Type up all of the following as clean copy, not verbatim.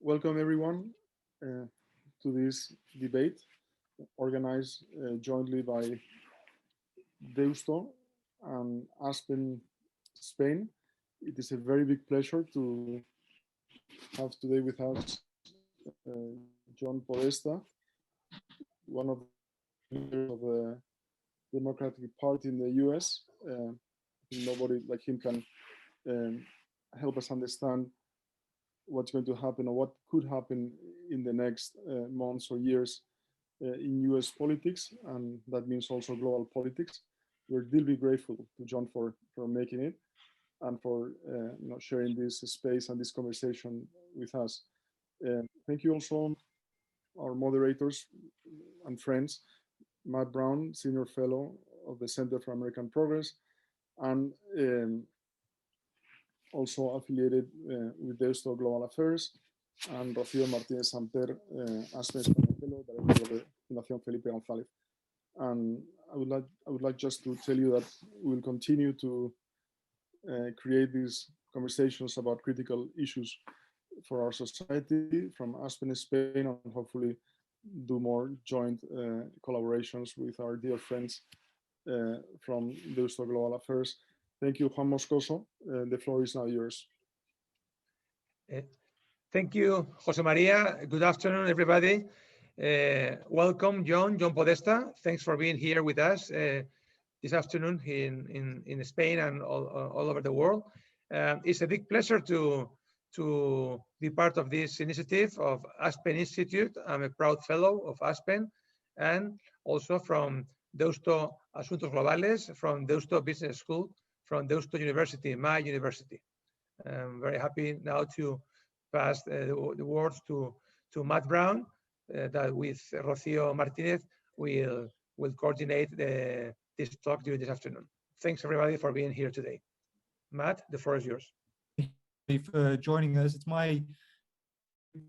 Welcome everyone to this debate organized jointly by Deusto and Aspen, Spain. It is a very big pleasure to have today with us John Podesta, one of the leaders of the Democratic Party in the US. Nobody like him can help us understand what's going to happen or what could happen in the next months or years in US politics, and that means also global politics. We're deeply grateful to John for making it and for sharing this space and this conversation with us. Thank you also our moderators and friends, Matt Brown, Senior Fellow of the Center for American Progress, and also affiliated with Deusto Global Affairs, and Rocío Martínez Samper, Aspen Fellow, Director of the Fundación Felipe González. And I would like just to tell you that we will continue to create these conversations about critical issues for our society from Aspen, Spain, and hopefully do more joint collaborations with our dear friends from Deusto Global Affairs. Thank you, Juan Moscoso. The floor is now yours. Thank you, Jose Maria. Good afternoon, everybody. Welcome, John Podesta. Thanks for being here with us this afternoon in Spain and all over the world. It's a big pleasure to be part of this initiative of Aspen Institute. I'm a proud fellow of Aspen and also from Deusto Asuntos Globales, from Deusto Business School, from Deusto University, my university. I'm very happy now to pass the words to Matt Brown, that with Rocío Martínez will coordinate this talk during this afternoon. Thanks everybody for being here today. Matt, the floor is yours. Thank you for joining us. It's my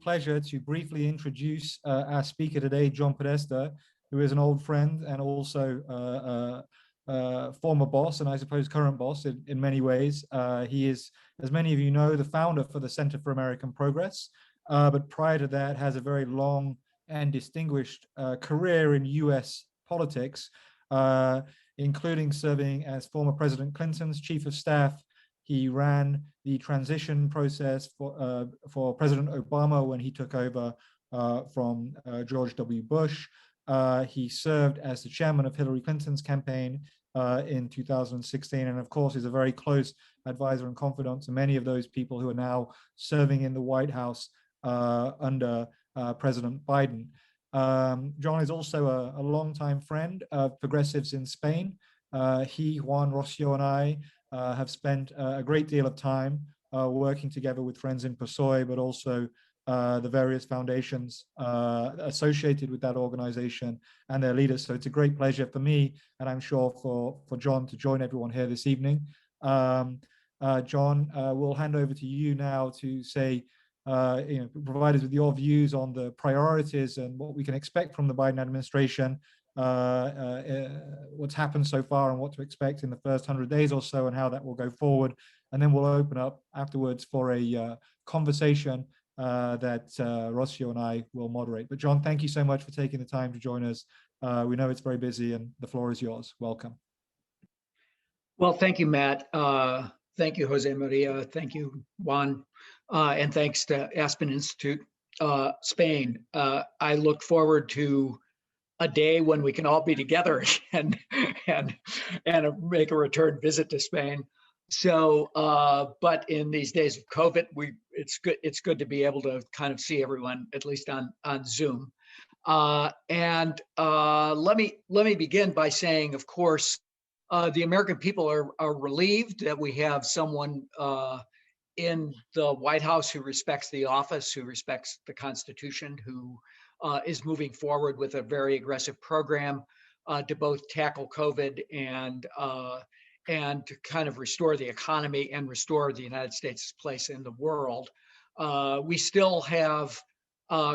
pleasure to briefly introduce our speaker today, John Podesta, who is an old friend and also former boss, and I suppose current boss in many ways. He is, as many of you know, the founder for the Center for American Progress, but prior to that has a very long and distinguished career in US politics, including serving as former President Clinton's chief of staff. He ran the transition process for President Obama when he took over from George W. Bush. He served as the chairman of Hillary Clinton's campaign in 2016, and of course is a very close advisor and confidant to many of those people who are now serving in the White House under President Biden. John is also a longtime friend of progressives in Spain. He, Juan, Rocío, and I have spent a great deal of time working together with friends in PSOE, but also the various foundations associated with that organization and their leaders. So it's a great pleasure for me, and I'm sure for John, to join everyone here this evening. John, we'll hand over to you now to say, provide us with your views on the priorities and what we can expect from the Biden administration, what's happened so far and what to expect in the first 100 days or so, and how that will go forward. And then we'll open up afterwards for a conversation that Rocío and I will moderate. But John, thank you so much for taking the time to join us. We know it's very busy, and the floor is yours. Welcome. Well, thank you, Matt. Thank you, Jose Maria. Thank you, Juan. And thanks to Aspen Institute, Spain. I look forward to a day when we can all be together and make a return visit to Spain. So, but in these days of COVID, it's good to be able to kind of see everyone, at least on Zoom. And let me begin by saying, of course, the American people are relieved that we have someone in the White House who respects the office, who respects the Constitution, who is moving forward with a very aggressive program to both tackle COVID and to kind of restore the economy and restore the United States' place in the world. We still have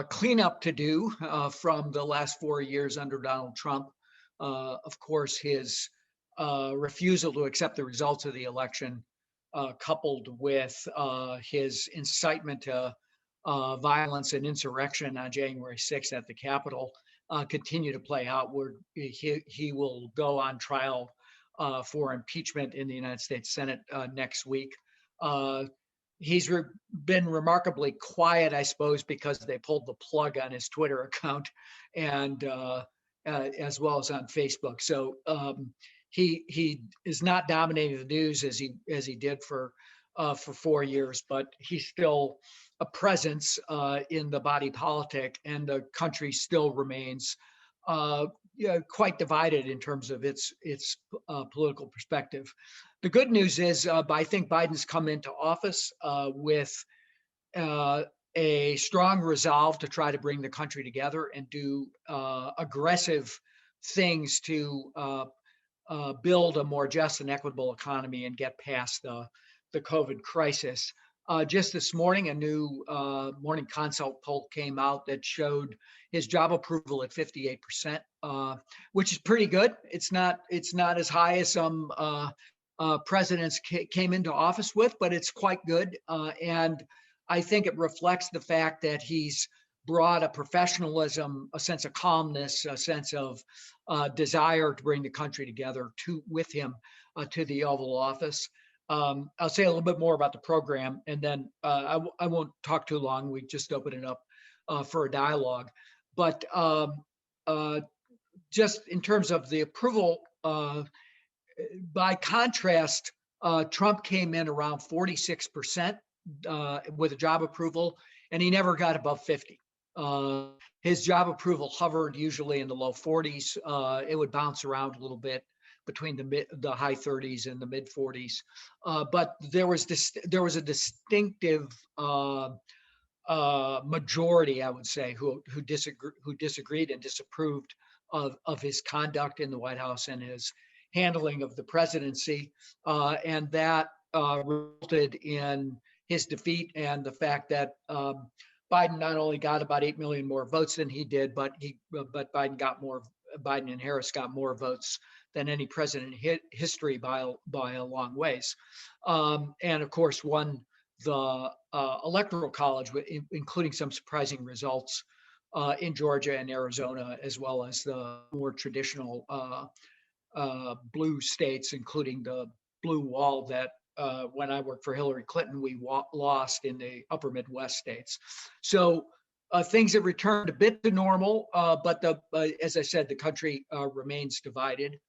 cleanup to do from the last 4 years under Donald Trump. Of course, his refusal to accept the results of the election, coupled with his incitement to violence and insurrection on January 6th at the Capitol continue to play out, where he will go on trial for impeachment in the United States Senate next week. He's been remarkably quiet, I suppose, because they pulled the plug on his Twitter account, and as well as on Facebook. So he is not dominating the news as he did for 4 years, but he's still a presence in the body politic, and the country still remains quite divided in terms of its political perspective. The good news is I think Biden's come into office with a strong resolve to try to bring the country together and do aggressive things to build a more just and equitable economy and get past the COVID crisis. Just this morning, a new Morning Consult poll came out that showed his job approval at 58%, which is pretty good. It's not as high as some presidents came into office with, but it's quite good. And I think it reflects the fact that he's brought a professionalism, a sense of calmness, a sense of desire to bring the country together with him to the Oval Office. I'll say a little bit more about the program, and then I won't talk too long. We just open it up for a dialogue. But just in terms of the approval, by contrast, Trump came in around 46% with a job approval, and he never got above 50. His job approval hovered usually in the low 40s. It would bounce around a little bit between the high 30s and the mid 40s, but there was a distinctive majority, I would say, who disagreed and disapproved of his conduct in the White House and his handling of the presidency, and that resulted in his defeat and the fact that Biden not only got about 8 million more votes than he did, but Biden and Harris got more votes than any president in history by a long ways, and of course won the Electoral College, including some surprising results in Georgia and Arizona, as well as the more traditional blue states, including the blue wall that when I worked for Hillary Clinton, we lost in the upper Midwest states. So things have returned a bit to normal, but as I said, the country remains divided.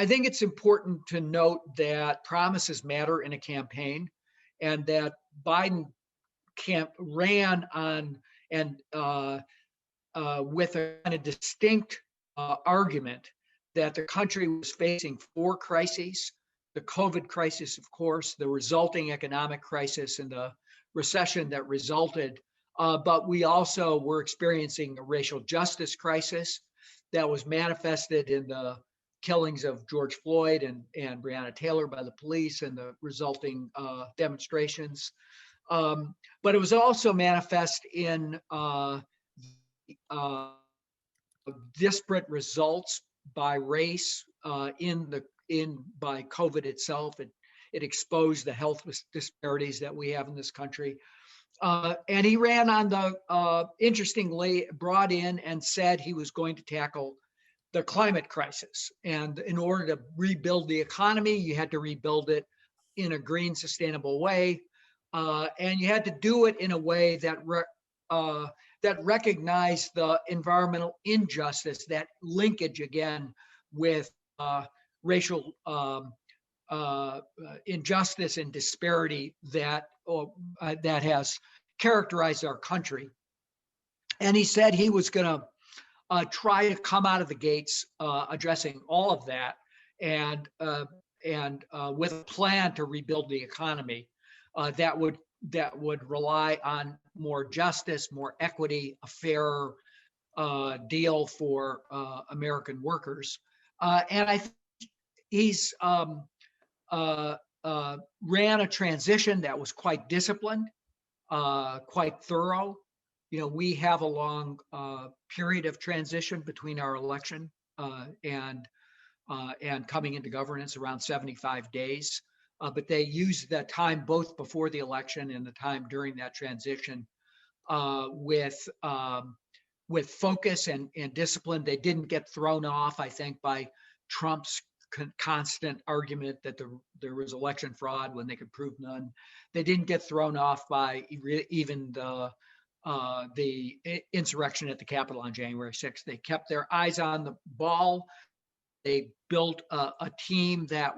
I think it's important to note that promises matter in a campaign, and that Biden ran on and with a kind of distinct argument that the country was facing 4 crises: the COVID crisis, of course, the resulting economic crisis, and the recession that resulted. But we also were experiencing a racial justice crisis that was manifested in the killings of George Floyd and Breonna Taylor by the police and the resulting demonstrations. But it was also manifest in disparate results by race by COVID itself. It exposed the health disparities that we have in this country. And he ran on interestingly, brought in and said he was going to tackle the climate crisis. And in order to rebuild the economy, you had to rebuild it in a green, sustainable way. And you had to do it in a way that recognized the environmental injustice, that linkage again with racial injustice and disparity that has characterized our country. And he said he was going to try to come out of the gates addressing all of that, and with a plan to rebuild the economy that would rely on more justice, more equity, a fairer deal for American workers. And I think he's ran a transition that was quite disciplined, quite thorough. You know, we have a long period of transition between our election and coming into governance, around 75 days. But they used that time both before the election and the time during that transition with focus and discipline. They didn't get thrown off, I think, by Trump's constant argument that there was election fraud when they could prove none. They didn't get thrown off by even the insurrection at the Capitol on January 6th. They kept their eyes on the ball. They built a team that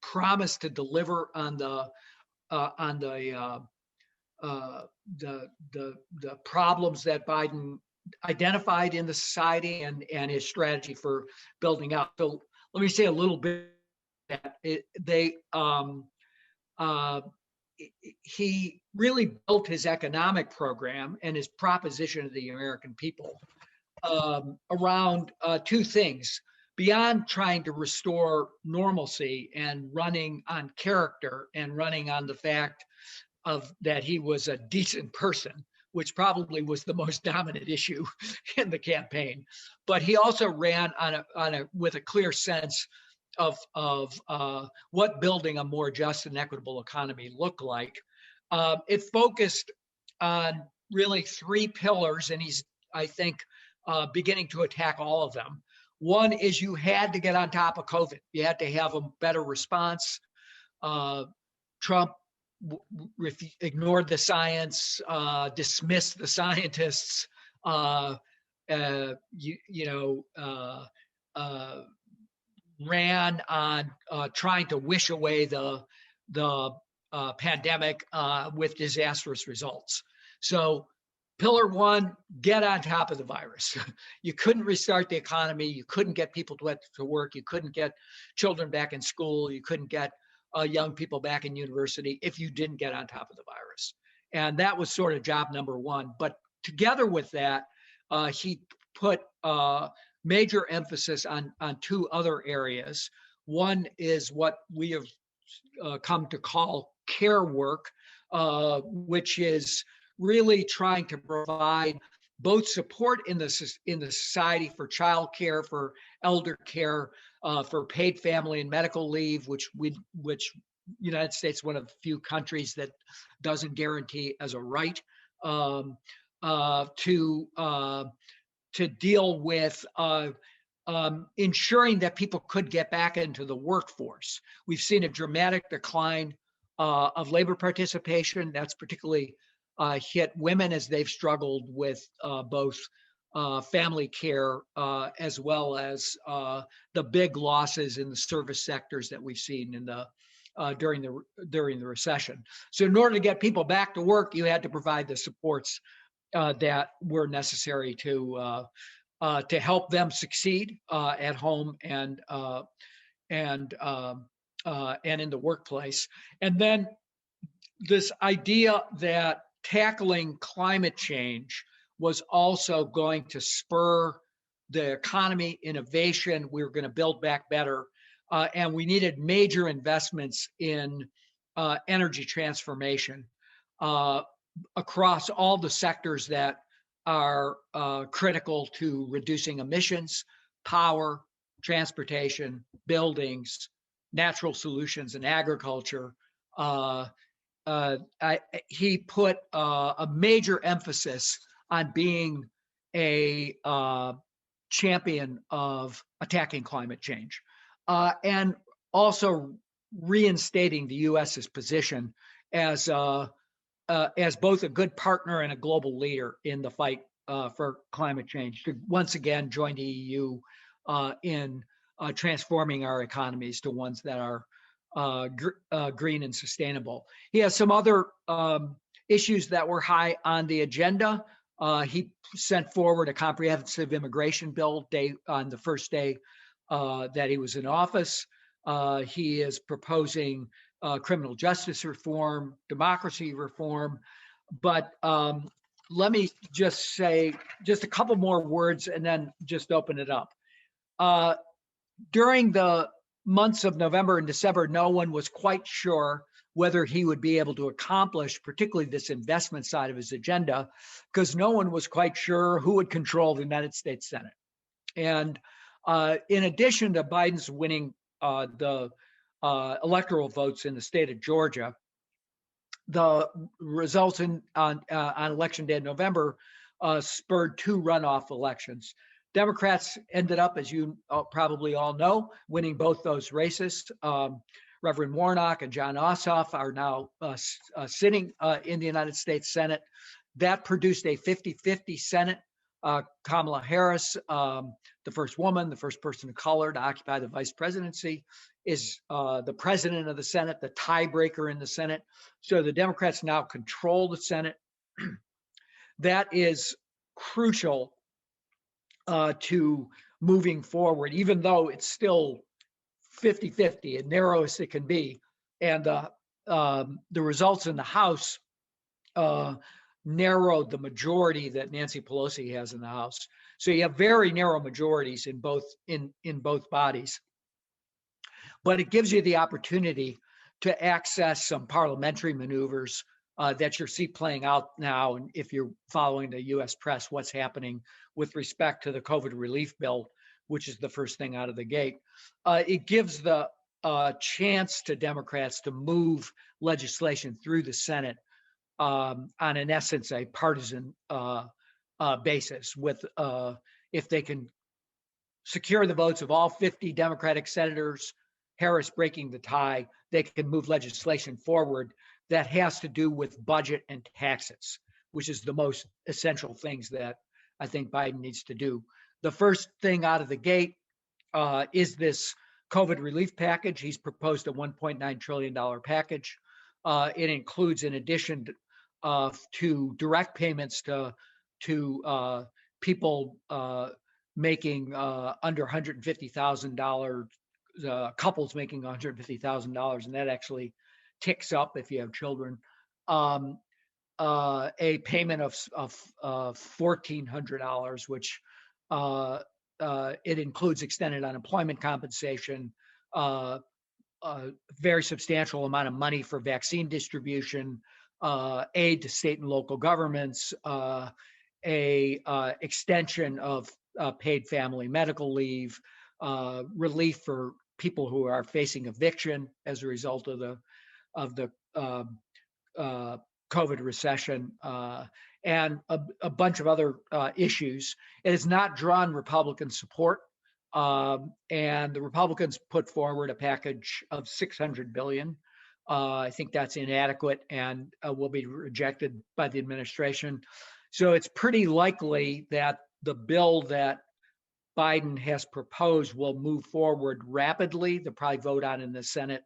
promised to deliver on the problems that Biden identified in the society and his strategy for building out. So let me say a little bit that he really built his economic program and his proposition to the American people around two things. Beyond trying to restore normalcy and running on character and running on the fact that he was a decent person, which probably was the most dominant issue in the campaign, but he also ran with a clear sense of what building a more just and equitable economy looked like. It focused on really three pillars, and he's, I think, beginning to attack all of them. One is you had to get on top of COVID. You had to have a better response. Trump ignored the science, dismissed the scientists, ran on trying to wish away the pandemic with disastrous results. So pillar one, get on top of the virus. You couldn't restart the economy. You couldn't get people to work. You couldn't get children back in school. You couldn't get young people back in university if you didn't get on top of the virus. And that was sort of job number one. But together with that, he put major emphasis on two other areas. One is what we have come to call care work, which is really trying to provide both support in the society for child care, for elder care, for paid family and medical leave, which United States, one of the few countries that doesn't guarantee as a right, to deal with ensuring that people could get back into the workforce. We've seen a dramatic decline of labor participation. That's particularly hit women as they've struggled with both family care as well as the big losses in the service sectors that we've seen in during the recession. So in order to get people back to work, you had to provide the supports that were necessary to help them succeed at home and in the workplace. And then this idea that tackling climate change was also going to spur the economy, innovation. We were going to build back better. And we needed major investments in energy transformation across all the sectors that are critical to reducing emissions: power, transportation, buildings, natural solutions, and agriculture. He put a major emphasis on being a champion of attacking climate change, and also reinstating the U.S.'s position as both a good partner and a global leader in the fight for climate change, to once again join the EU in transforming our economies to ones that are green and sustainable. He has some other issues that were high on the agenda. He sent forward a comprehensive immigration bill on the first day that he was in office. He is proposing criminal justice reform, democracy reform. But let me just say just a couple more words and then just open it up. During the months of November and December, no one was quite sure whether he would be able to accomplish particularly this investment side of his agenda, because no one was quite sure who would control the United States Senate. And in addition to Biden's winning the electoral votes in the state of Georgia, the results on election day in November spurred 2 runoff elections. Democrats ended up, as you probably all know, winning both those races. Reverend Warnock and John Ossoff are now sitting in the United States Senate. That produced a 50-50 Senate. Kamala Harris, the first woman, the first person of color to occupy the vice presidency, is the president of the Senate, the tiebreaker in the Senate. So the Democrats now control the Senate. That is crucial to moving forward, even though it's still 50-50, as narrow as it can be. And the results in the House narrowed the majority that Nancy Pelosi has in the House. So you have very narrow majorities in both bodies. But it gives you the opportunity to access some parliamentary maneuvers that you see playing out now. And if you're following the US press, what's happening with respect to the COVID relief bill, which is the first thing out of the gate. It gives the chance to Democrats to move legislation through the Senate on, in essence, a partisan basis. With if they can secure the votes of all 50 Democratic senators, Harris breaking the tie, they can move legislation forward that has to do with budget and taxes, which is the most essential things that I think Biden needs to do. The first thing out of the gate is this COVID relief package. He's proposed a $1.9 trillion package. It includes, in addition to direct payments to people making under $150,000, couples making $150,000, and that actually ticks up if you have children. A payment of $1,400, which it includes extended unemployment compensation, a very substantial amount of money for vaccine distribution, aid to state and local governments, extension of paid family medical leave, relief for people who are facing eviction as a result of the COVID recession, and a bunch of other issues. It has not drawn Republican support, and the Republicans put forward a package of $600 billion. I think that's inadequate and will be rejected by the administration. So it's pretty likely that the bill that Biden has proposed will move forward rapidly. They'll probably vote on in the Senate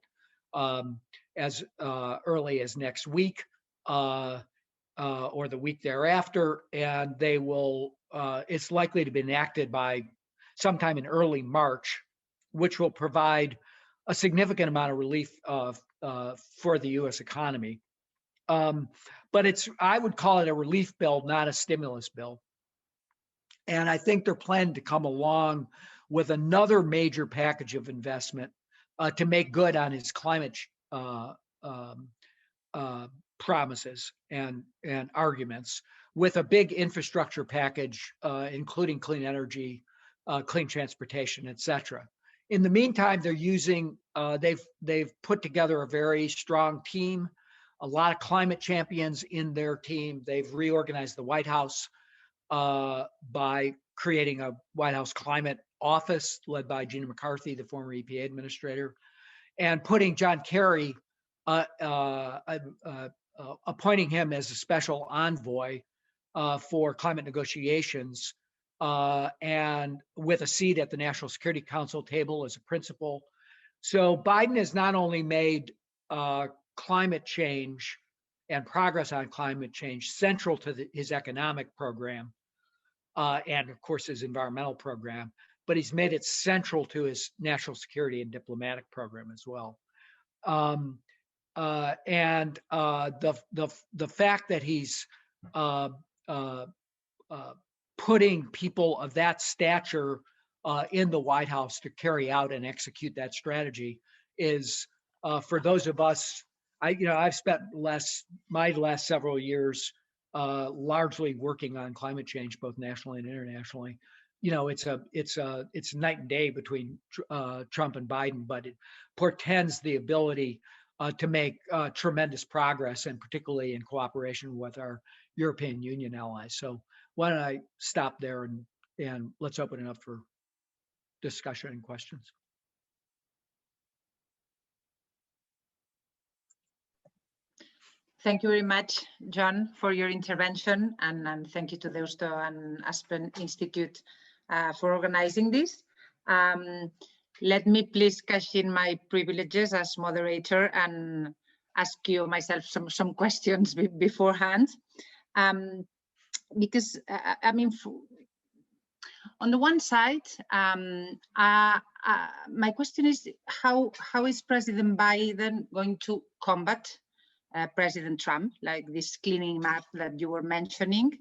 as early as next week or the week thereafter, and they will. It's likely to be enacted by sometime in early March, which will provide a significant amount of relief for the U.S. economy. But I would call it a relief bill, not a stimulus bill. And I think they're planning to come along with another major package of investment to make good on his climate promises and arguments, with a big infrastructure package, including clean energy, clean transportation, et cetera. In the meantime, they're using, they've put together a very strong team, a lot of climate champions in their team. They've reorganized the White House by creating a White House climate office led by Gina McCarthy, the former EPA administrator, and putting John Kerry, appointing him as a special envoy for climate negotiations, and with a seat at the National Security Council table as a principal. So Biden has not only made climate change and progress on climate change central to his economic program, and of course his environmental program, but he's made it central to his national security and diplomatic program as well. And the fact that he's putting people of that stature in the White House to carry out and execute that strategy is, for those of us, I've spent my last several years largely working on climate change, both nationally and internationally. It's night and day between Trump and Biden, but it portends the ability to make tremendous progress, and particularly in cooperation with our European Union allies. So why don't I stop there and let's open it up for discussion and questions. Thank you very much, John, for your intervention, and thank you to Deusto and Aspen Institute for organizing this. Let me please cash in my privileges as moderator and ask you myself some questions beforehand. Because, I mean, on the one side, my question is, how is President Biden going to combat President Trump, like this cleaning up that you were mentioning,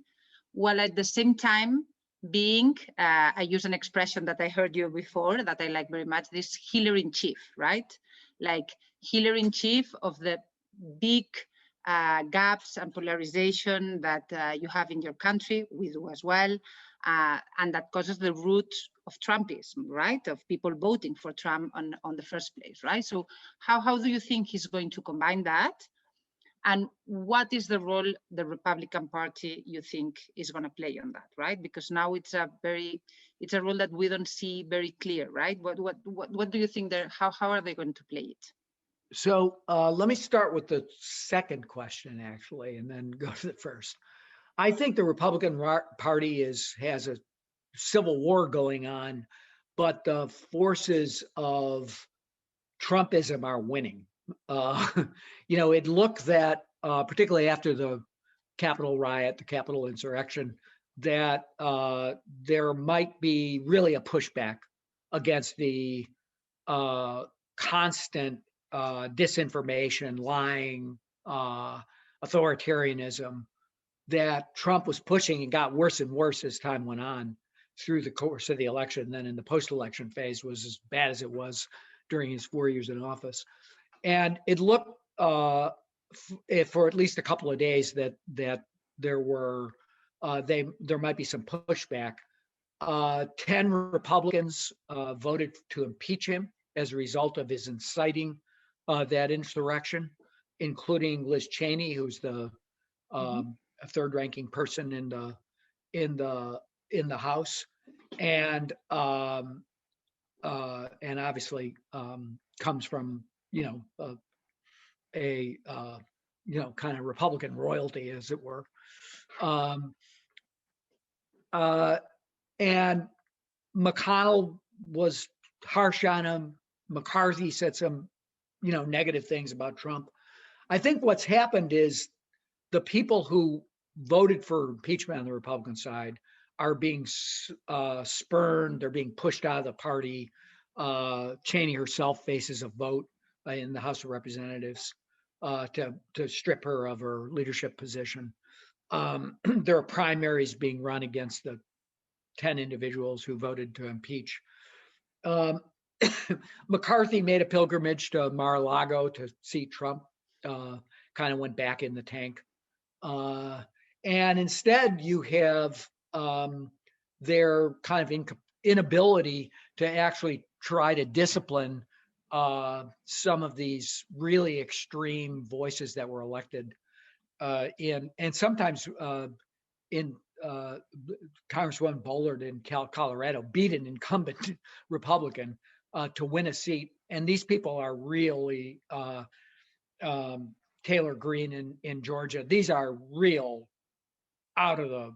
while at the same time being, I use an expression that I heard you before that I like very much, this healer in chief, right? Like healer in chief of the big gaps and polarization that you have in your country, we do as well, and that causes the root of Trumpism, right? Of people voting for Trump on the first place, right? So how do you think he's going to combine that? And what is the role the Republican Party you think is going to play on that, right? Because now it's a role that we don't see very clear, right? What do you think there? How are they going to play it? So let me start with the second question, actually, and then go to the first. I think the Republican Party has a civil war going on, but the forces of Trumpism are winning. You know, it looked that, particularly after the Capitol riot, the Capitol insurrection, that there might be really a pushback against the constant disinformation, lying, authoritarianism that Trump was pushing, and got worse and worse as time went on through the course of the election. Then in the post-election phase was as bad as it was during his 4 years in office. And it looked for at least a couple of days that there might be some pushback. 10 Republicans voted to impeach him as a result of his inciting that insurrection, including Liz Cheney, who's the third-ranking person in the House, and obviously comes from a kind of Republican royalty, as it were. And McConnell was harsh on him. McCarthy said some, negative things about Trump. I think what's happened is the people who voted for impeachment on the Republican side are being spurned. They're being pushed out of the party. Cheney herself faces a vote in the House of Representatives to strip her of her leadership position. There are primaries being run against the 10 individuals who voted to impeach. McCarthy made a pilgrimage to Mar-a-Lago to see Trump, kind of went back in the tank. And instead you have their kind of inability to actually try to discipline some of these really extreme voices that were elected and sometimes in Congresswoman Bollard in Colorado beat an incumbent Republican to win a seat. And these people are really Taylor Greene in Georgia. These are real out of the,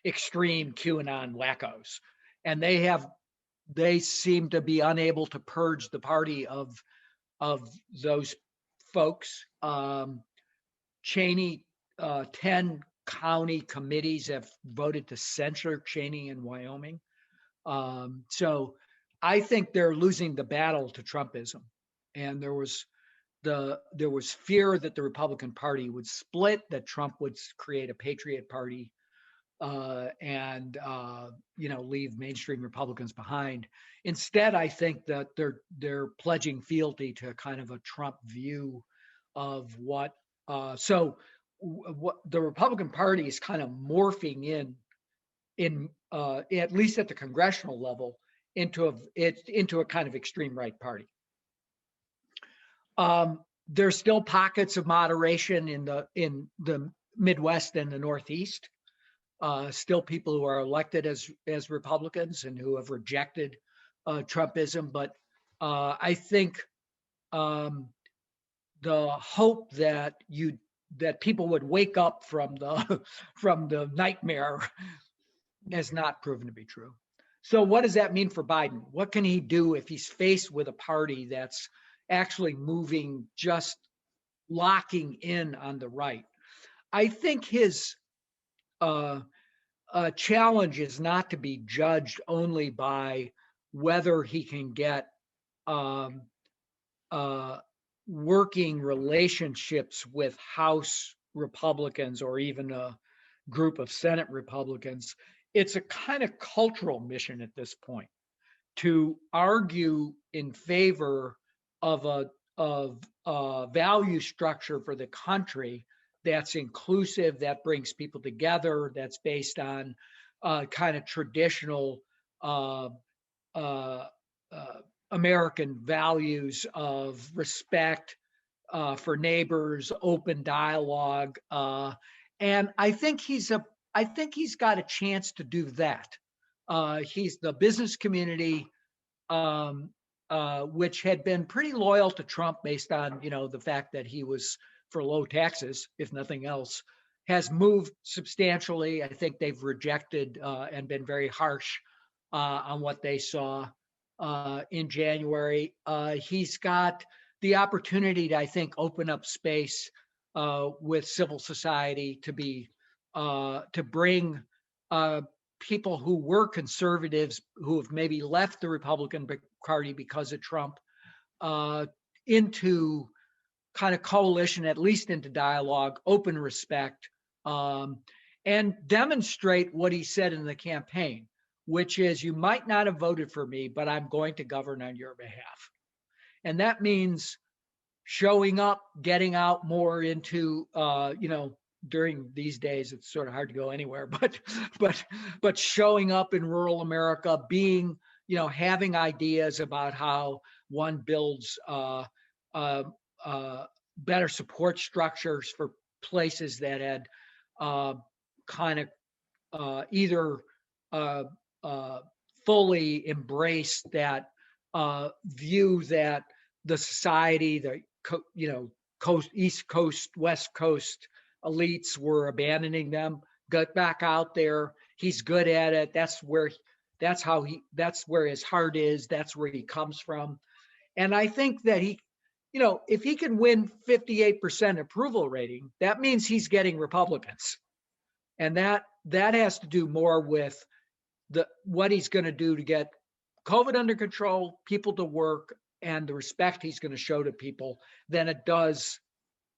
extreme QAnon wackos. And they seem to be unable to purge the party of those folks. Cheney, 10 county committees have voted to censure Cheney in Wyoming. So I think they're losing the battle to Trumpism. And there was fear that the Republican Party would split, that Trump would create a patriot party and leave mainstream Republicans behind. Instead, I think that they're pledging fealty to kind of a Trump view of what the Republican Party is kind of morphing in at least at the congressional level into a kind of extreme right party. There's still pockets of moderation in the Midwest and the Northeast. Still people who are elected as Republicans and who have rejected Trumpism. But I think the hope that people would wake up from the nightmare has not proven to be true. So what does that mean for Biden? What can he do if he's faced with a party that's actually moving, just locking in on the right? I think his challenge is not to be judged only by whether he can get working relationships with House Republicans or even a group of Senate Republicans. It's a kind of cultural mission at this point to argue in favor of a value structure for the country that's inclusive, that brings people together, that's based on kind of traditional American values of respect for neighbors, open dialogue, and I think he's got a chance to do that. He's the business community, which had been pretty loyal to Trump based on the fact that he was for low taxes, if nothing else, has moved substantially. I think they've rejected and been very harsh on what they saw in January. He's got the opportunity to, I think, open up space with civil society to bring people who were conservatives who have maybe left the Republican Party because of Trump into kind of coalition, at least into dialogue, open respect, and demonstrate what he said in the campaign, which is, you might not have voted for me, but I'm going to govern on your behalf. And that means showing up, getting out more into, during these days, it's sort of hard to go anywhere, but showing up in rural America, being, having ideas about how one builds better support structures for places that had kind of either fully embraced that view that the society, coast, East Coast, West Coast elites were abandoning them. Got back out there. He's good at it. That's where his heart is. That's where he comes from. And I think that if he can win 58% approval rating, that means he's getting Republicans. And that has to do more with what he's going to do to get COVID under control, people to work, and the respect he's going to show to people than it does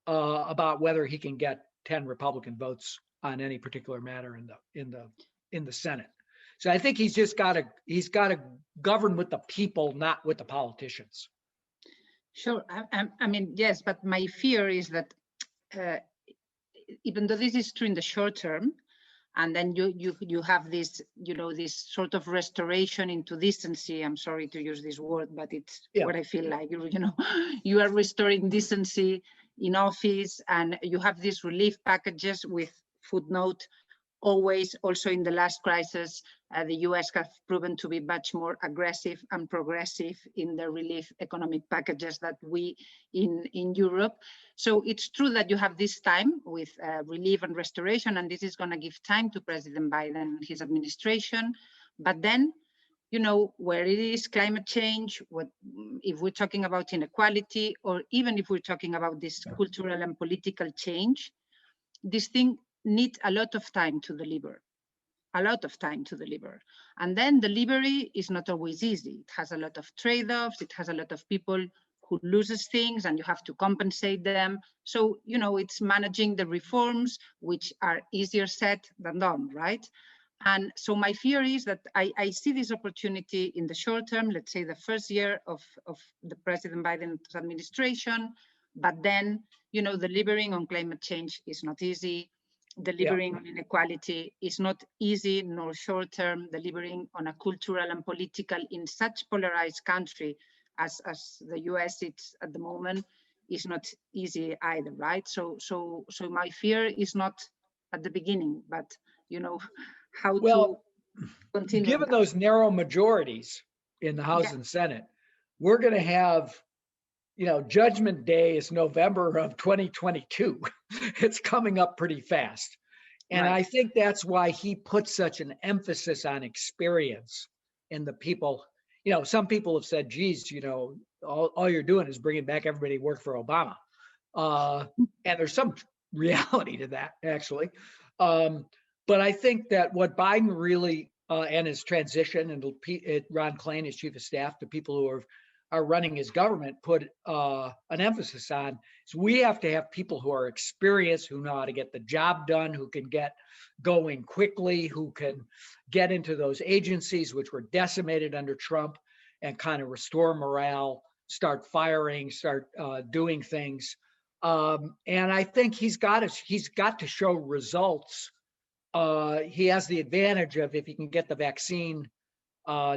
about whether he can get 10 Republican votes on any particular matter in the Senate. So I think he's got to govern with the people, not with the politicians. Sure. I mean, yes, but my fear is that even though this is true in the short term, and then you have this, this sort of restoration into decency. I'm sorry to use this word, but it's what I feel like, you are restoring decency in office, and you have these relief packages with footnote. Always, also in the last crisis, the US have proven to be much more aggressive and progressive in the relief economic packages that we in Europe. So it's true that you have this time with relief and restoration, and this is going to give time to President Biden and his administration. But then, where it is climate change, if we're talking about inequality, or even if we're talking about this cultural and political change, this thing need a lot of time to deliver, And then delivery is not always easy. It has a lot of trade-offs. It has a lot of people who loses things, and you have to compensate them. So, it's managing the reforms, which are easier said than done, right? And so my fear is that I see this opportunity in the short term, let's say the first year of the President Biden's administration, but then, delivering on climate change is not easy. Delivering on inequality is not easy nor short term. Delivering on a cultural and political in such polarized country as the US is at the moment is not easy either, right? So my fear is not at the beginning, but how to continue. Given those narrow majorities in the House and Senate, we're going to have, Judgment Day is November of 2022. It's coming up pretty fast. And I think that's why he put such an emphasis on experience in the people. Some people have said, geez, all you're doing is bringing back everybody who worked for Obama. And there's some reality to that, actually. But I think that what Biden really, and his transition, and Ron Klain, his chief of staff, the people who are running his government, put an emphasis on is we have to have people who are experienced, who know how to get the job done, who can get going quickly, who can get into those agencies which were decimated under Trump and kind of restore morale, start firing, start doing things. And I think he's got to show results. He has the advantage of, if he can get the vaccine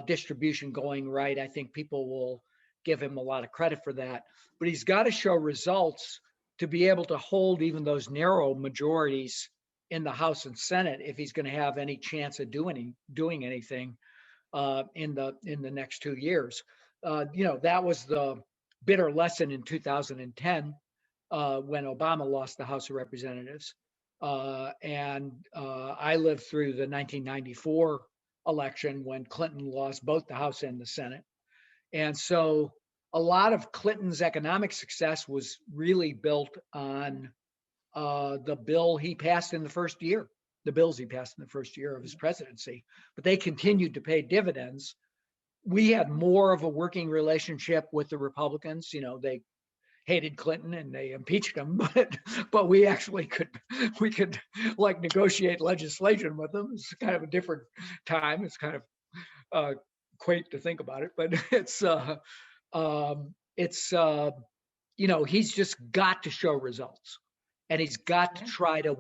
distribution going right, I think people will give him a lot of credit for that. But he's got to show results to be able to hold even those narrow majorities in the House and Senate if he's going to have any chance of doing anything in the next 2 years. That was the bitter lesson in 2010 when Obama lost the House of Representatives. And I lived through the 1994 election when Clinton lost both the House and the Senate. And so a lot of Clinton's economic success was really built on the bill he passed in the first year, the bills he passed in the first year of his presidency, but they continued to pay dividends. We had more of a working relationship with the Republicans. They hated Clinton and they impeached him, but we actually could negotiate legislation with them. It's kind of a different time. It's kind of quaint to think about it, but he's just got to show results, and he's got to try to,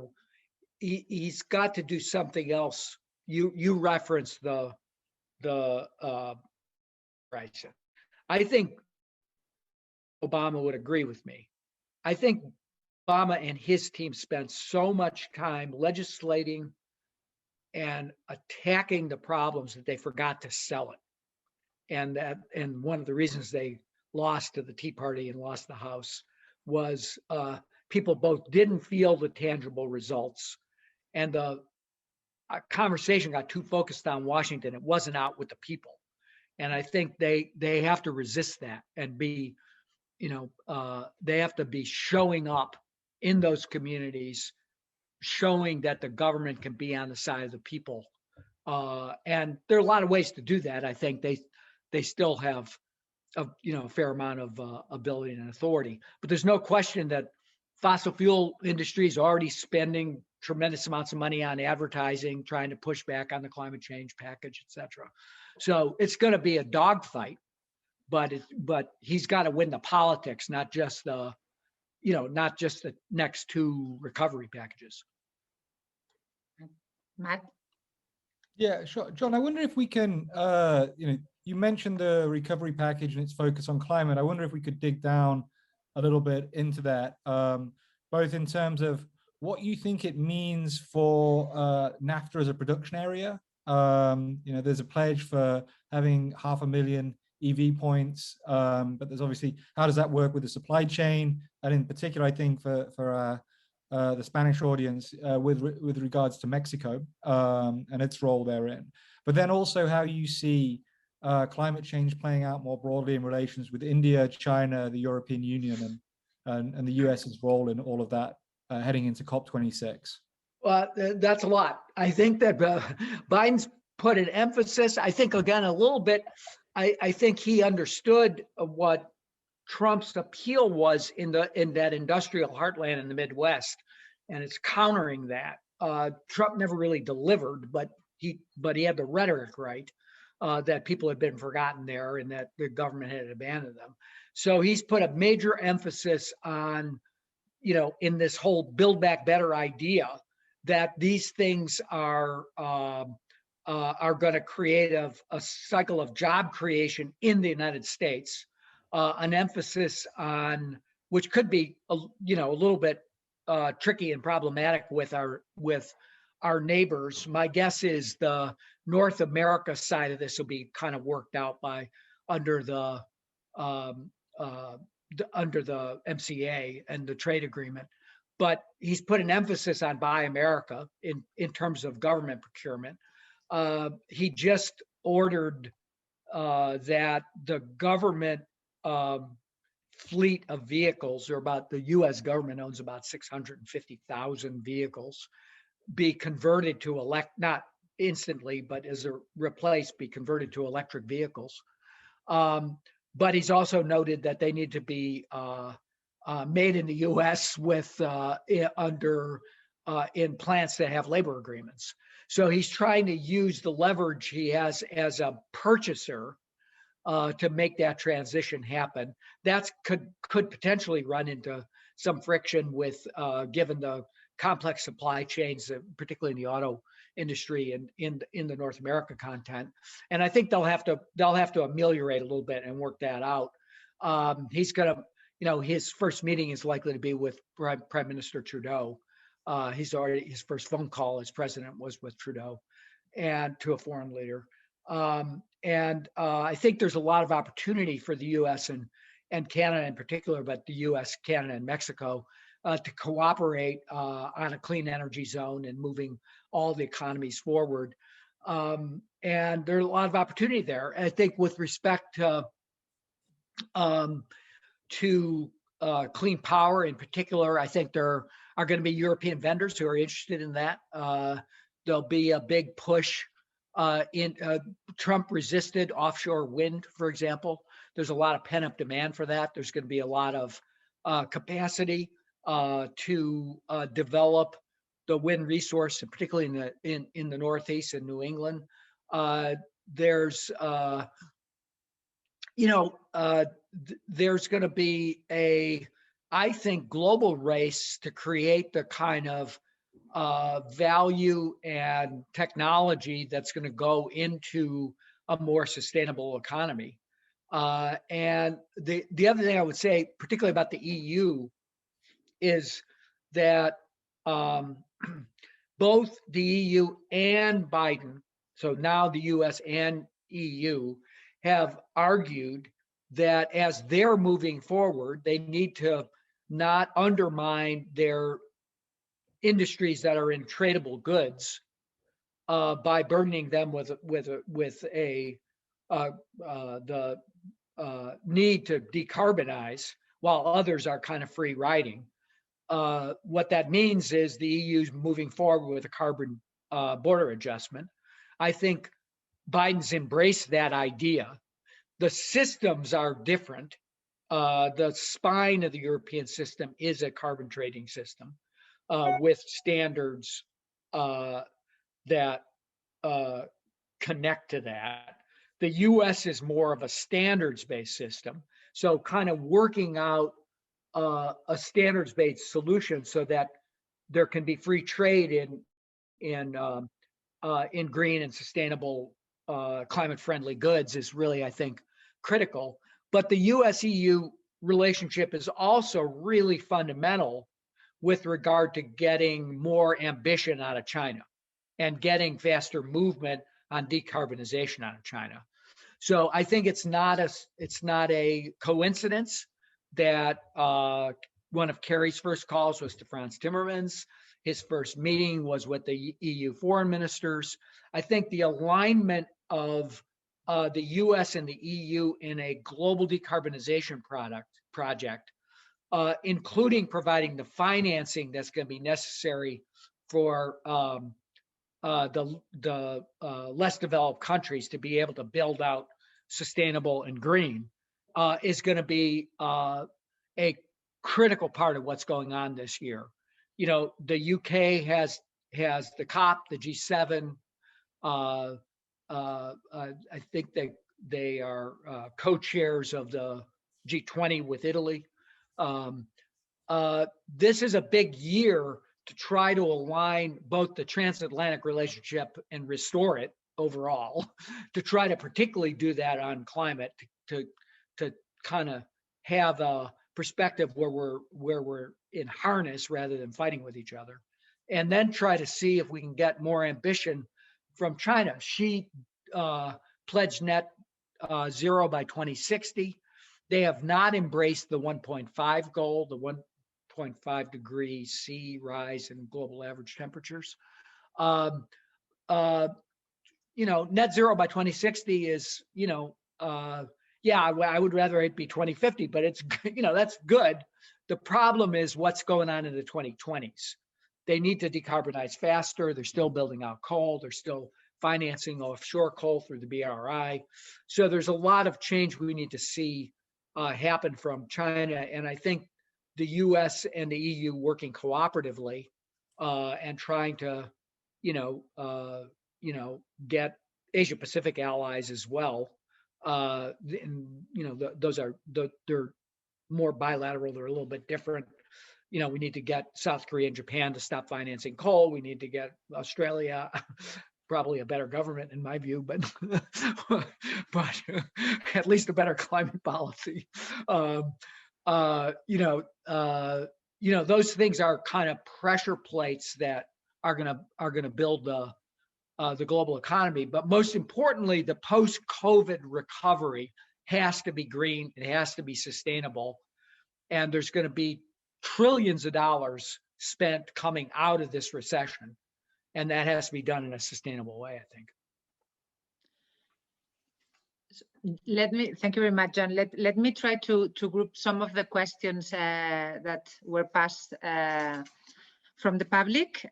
he's got to do something else. You referenced the right. I think Obama would agree with me. I think Obama and his team spent so much time legislating and attacking the problems that they forgot to sell it. And one of the reasons they lost to the Tea Party and lost the House was people both didn't feel the tangible results, and the conversation got too focused on Washington. It wasn't out with the people. And I think they have to resist that and be, they have to be showing up in those communities, showing that the government can be on the side of the people. And there are a lot of ways to do that. I think they still have a fair amount of ability and authority, but there's no question that fossil fuel industry is already spending tremendous amounts of money on advertising, trying to push back on the climate change package, et cetera. So it's going to be a dogfight, but he's got to win the politics, not just the next two recovery packages. Matt? Yeah, sure. John, I wonder if we can, you mentioned the recovery package and its focus on climate. I wonder if we could dig down a little bit into that, both in terms of what you think it means for NAFTA as a production area. There's a pledge for having 500,000 EV points, but there's obviously, how does that work with the supply chain? And in particular, I think for the Spanish audience with regards to Mexico and its role therein. But then also how you see climate change playing out more broadly in relations with India, China, the European Union, and the US's role in all of that heading into COP26. Well, that's a lot. I think that Biden's put an emphasis, I think, again, a little bit, I think he understood what Trump's appeal was in that industrial heartland in the Midwest, and it's countering that. Trump never really delivered, but he had the rhetoric right, that people had been forgotten there and that the government had abandoned them. So he's put a major emphasis on, in this whole Build Back Better idea, that these things are going to create a cycle of job creation in the United States, an emphasis on which could be a little bit tricky and problematic with our neighbors. My guess is the North America side of this will be kind of worked out by under the MCA and the trade agreement. But he's put an emphasis on Buy America in terms of government procurement. He just ordered that the government fleet of vehicles, or about the U.S. government owns about 650,000 vehicles, be converted to not instantly, but as a replace, be converted to electric vehicles. But he's also noted that they need to be made in the U.S. with in plants that have labor agreements. So he's trying to use the leverage he has as a purchaser to make that transition happen. That could potentially run into some friction with given the complex supply chains, particularly in the auto industry and in the North America content. And I think they'll have to ameliorate a little bit and work that out. He's gonna, his first meeting is likely to be with Prime Minister Trudeau. His first phone call as president was with Trudeau, and to a foreign leader. I think there's a lot of opportunity for the U.S. and Canada in particular, but the U.S., Canada, and Mexico to cooperate on a clean energy zone and moving all the economies forward. And there's a lot of opportunity there. I think with respect to clean power in particular, I think there are going to be European vendors who are interested in that. There'll be a big push in Trump resisted offshore wind, for example. There's a lot of pent-up demand for that. There's going to be a lot of capacity to develop the wind resource, and particularly in the Northeast and New England. There's going to be I think, global race to create the kind of value and technology that's going to go into a more sustainable economy. And the other thing I would say, particularly about the EU, is that both the EU and Biden, so now the US and EU, have argued that as they're moving forward, they need to not undermine their industries that are in tradable goods by burdening them with the need to decarbonize, while others are kind of free riding. What that means is the EU's moving forward with a carbon border adjustment. I think Biden's embraced that idea. The systems are different. The spine of the European system is a carbon trading system with standards that connect to that. The US is more of a standards-based system. So kind of working out a standards-based solution so that there can be free trade in green and sustainable climate-friendly goods is really, I think, critical. But the US-EU relationship is also really fundamental with regard to getting more ambition out of China and getting faster movement on decarbonization out of China. So I think it's not a coincidence that one of Kerry's first calls was to Frans Timmermans. His first meeting was with the EU foreign ministers. I think the alignment of the US and the EU in a global decarbonization project, including providing the financing that's going to be necessary for the less developed countries to be able to build out sustainable and green, is going to be a critical part of what's going on this year. The UK has the COP, the G7. I think they are co-chairs of the G20 with Italy. This is a big year to try to align both the transatlantic relationship and restore it overall, to try to particularly do that on climate, to kind of have a perspective where we're in harness rather than fighting with each other, and then try to see if we can get more ambition from China. She pledged net zero by 2060. They have not embraced the 1.5 goal, the 1.5 degree C rise in global average temperatures. Net zero by 2060 is, yeah, I would rather it be 2050, but it's, that's good. The problem is what's going on in the 2020s. They need to decarbonize faster. They're still building out coal. They're still financing offshore coal through the BRI. So there's a lot of change we need to see happen from China. And I think the US and the EU working cooperatively and trying to, get Asia Pacific allies as well. Those are, they're more bilateral. They're a little bit different. We need to get South Korea and Japan to stop financing coal. We need to get Australia, probably a better government in my view, but at least a better climate policy. Those things are kind of pressure plates that are gonna build the global economy. But most importantly, the post-COVID recovery has to be green. It has to be sustainable, and there's going to be trillions of dollars spent coming out of this recession, and that has to be done in a sustainable way, I think. Thank you very much, John. Let me try to group some of the questions that were passed from the public.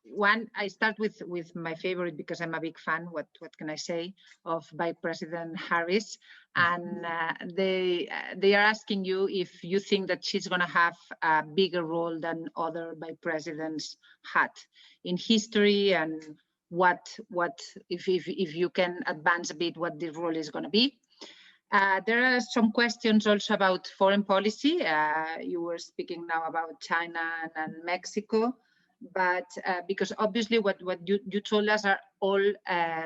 One, I start with my favorite because I'm a big fan. What can I say, of Vice President Harris, and they are asking you if you think that she's going to have a bigger role than other Vice Presidents had in history, and what if you can advance a bit what the role is going to be. There are some questions also about foreign policy. You were speaking now about China and Mexico, but because obviously what you told us are all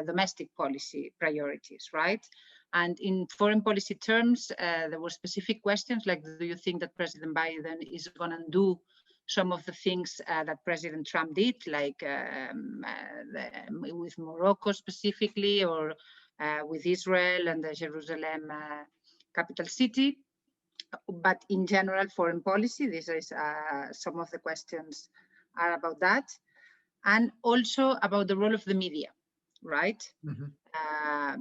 domestic policy priorities, right? And in foreign policy terms, there were specific questions like, do you think that President Biden is going to do some of the things that President Trump did, like with Morocco specifically, or with Israel and the Jerusalem capital city? But in general, foreign policy, this is some of the questions are about that. And also about the role of the media, right? Mm-hmm.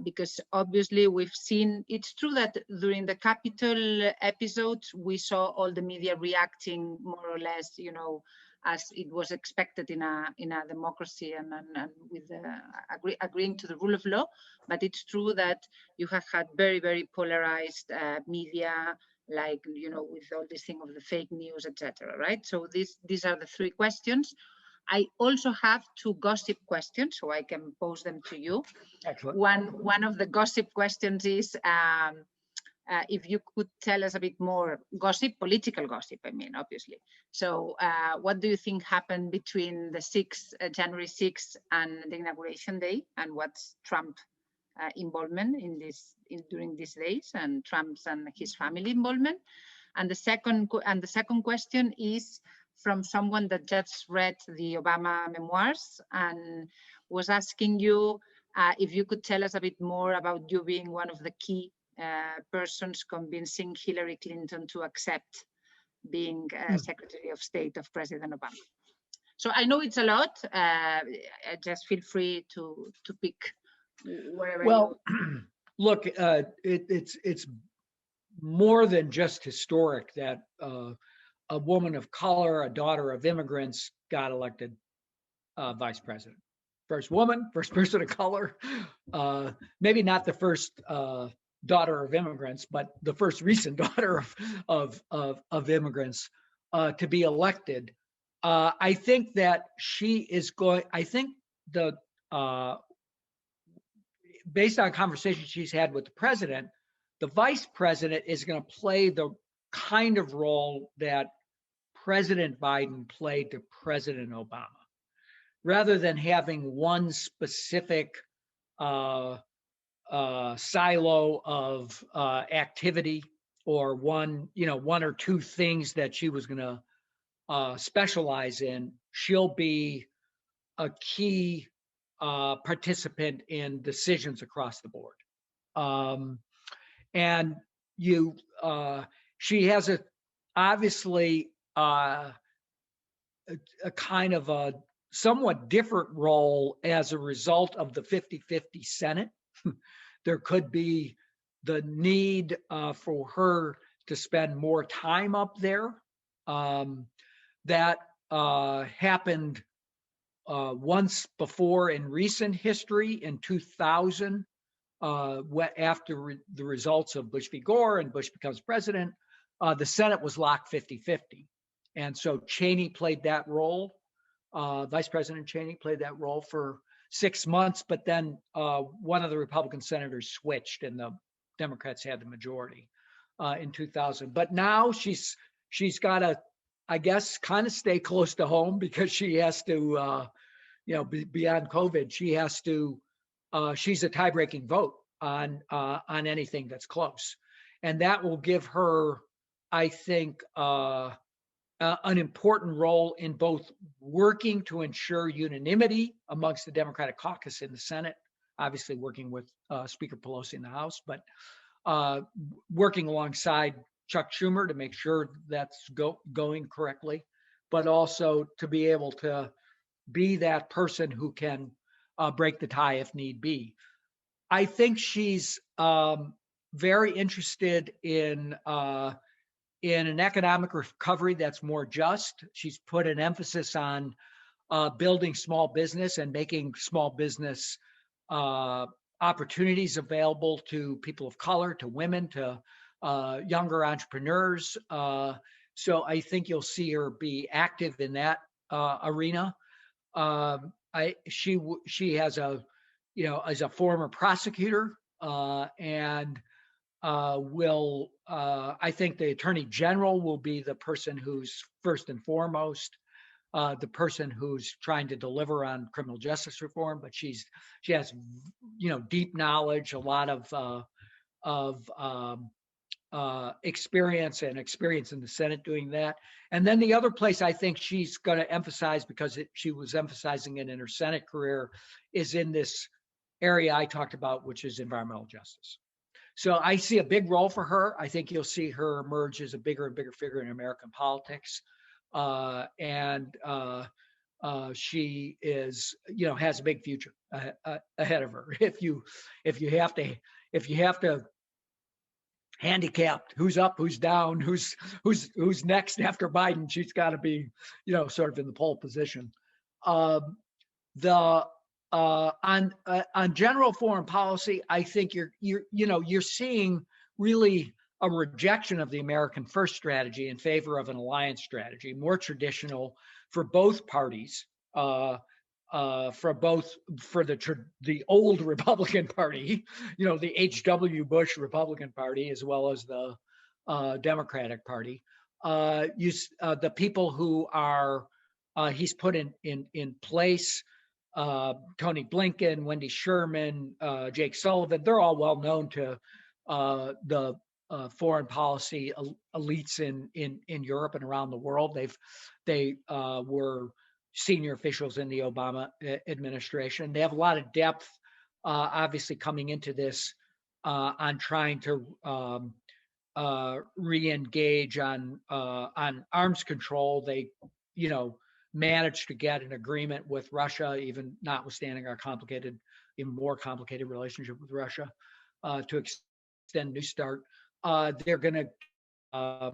Because obviously we've seen, it's true that during the Capitol episode, we saw all the media reacting more or less, as it was expected in a democracy, and with agreeing to the rule of law. But it's true that you have had very, very polarized media, like, with all this thing of the fake news, etc. Right? So these are the three questions. I also have two gossip questions, so I can pose them to you. Excellent. One of the gossip questions is, if you could tell us a bit more gossip, political gossip, I mean, obviously. So what do you think happened between the January 6th and the inauguration day, and what's Trump's involvement during these days, and Trump's and his family involvement? And the second question is from someone that just read the Obama memoirs and was asking you if you could tell us a bit more about you being one of the key persons convincing Hillary Clinton to accept being Secretary of State of President Obama. So I know it's a lot. Just feel free to pick wherever. Well, look, it's more than just historic that a woman of color, a daughter of immigrants, got elected vice president. First woman, first person of color, maybe not the first daughter of immigrants, but the first recent daughter of immigrants to be elected. I think that she is going, I think based on conversations she's had with the president, the vice president is going to play the kind of role that President Biden played to President Obama. Rather than having one specific silo of activity or one or two things that she was going to specialize in, she'll be a key participant in decisions across the board. And she has obviously a kind of a somewhat different role as a result of the 50-50 Senate. There could be the need for her to spend more time up there. That happened once before in recent history in 2000, after the results of Bush v. Gore and Bush becomes president. The Senate was locked 50-50. And so Cheney played that role. Vice President Cheney played that role for 6 months, but then one of the Republican senators switched and the Democrats had the majority in 2000. But now she's got to, I guess, kind of stay close to home because she has to, beyond COVID, she has to, she's a tie-breaking vote on anything that's close. And that will give her, I think, an important role in both working to ensure unanimity amongst the Democratic caucus in the Senate, obviously working with Speaker Pelosi in the House, but working alongside Chuck Schumer to make sure that's going correctly, but also to be able to be that person who can break the tie if need be. I think she's very interested in an economic recovery that's more just. She's put an emphasis on building small business and making small business opportunities available to people of color, to women, to younger entrepreneurs. So I think you'll see her be active in that arena. She has as a former prosecutor and I think the Attorney General will be the person who's first and foremost the person who's trying to deliver on criminal justice reform, but she has deep knowledge, a lot of experience in the Senate doing that. And then the other place I think she's going to emphasize, because she was emphasizing it in her Senate career, is in this area I talked about, which is environmental justice. So I see a big role for her. I think you'll see her emerge as a bigger and bigger figure in American politics. She is, has a big future ahead of her. If you have to handicapped who's up, who's down, who's next after Biden, she's got to be, sort of in the pole position. On general foreign policy, I think you're seeing really a rejection of the American first strategy in favor of an alliance strategy, more traditional for both parties, for the old Republican Party, the H.W. Bush Republican Party, as well as the Democratic Party. The people who are he's put in place. Tony Blinken, Wendy Sherman, Jake Sullivan, they're all well known to the foreign policy elites in Europe and around the world. They were senior officials in the Obama administration. They have a lot of depth, obviously, coming into this on trying to re-engage on arms control. They, managed to get an agreement with Russia, even notwithstanding our even more complicated relationship with Russia, to extend New START. They're going to, I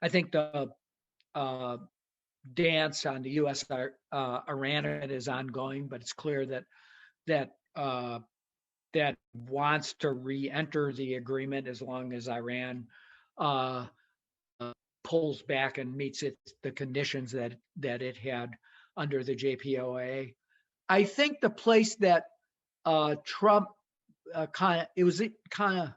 think the dance on the U.S. Iran is ongoing, but it's clear that wants to re-enter the agreement as long as Iran pulls back and meets the conditions that it had under the JPOA. I think the place that Trump kind of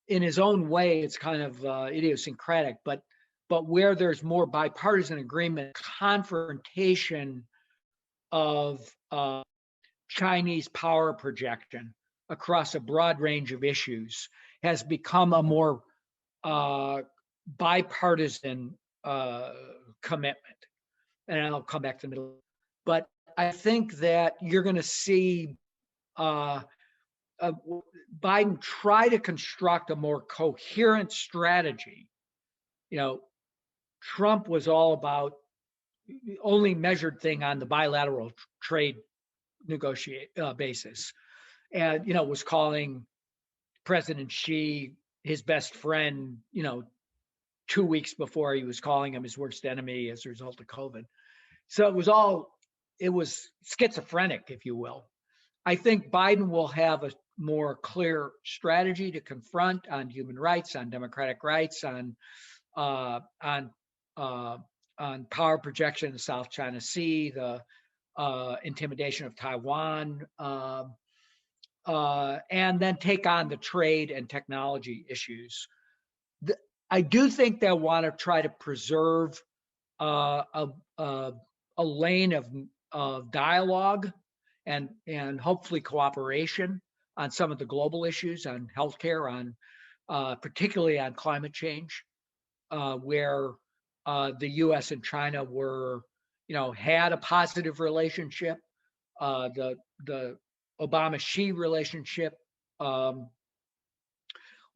in his own way, it's kind of idiosyncratic, but where there's more bipartisan agreement, confrontation of Chinese power projection across a broad range of issues has become a more bipartisan commitment, and I'll come back to the middle. But I think that you're going to see Biden try to construct a more coherent strategy. You know, Trump was all about the only measured thing on the bilateral trade negotiate basis, and was calling President Xi his best friend. 2 weeks before he was calling him his worst enemy as a result of COVID. So it was schizophrenic, if you will. I think Biden will have a more clear strategy to confront on human rights, on democratic rights, on power projection in the South China Sea, the intimidation of Taiwan, and then take on the trade and technology issues. I do think they'll want to try to preserve a lane of dialogue and hopefully cooperation on some of the global issues, on healthcare, on particularly on climate change, where the U.S. and China had a positive relationship. The Obama-Xi relationship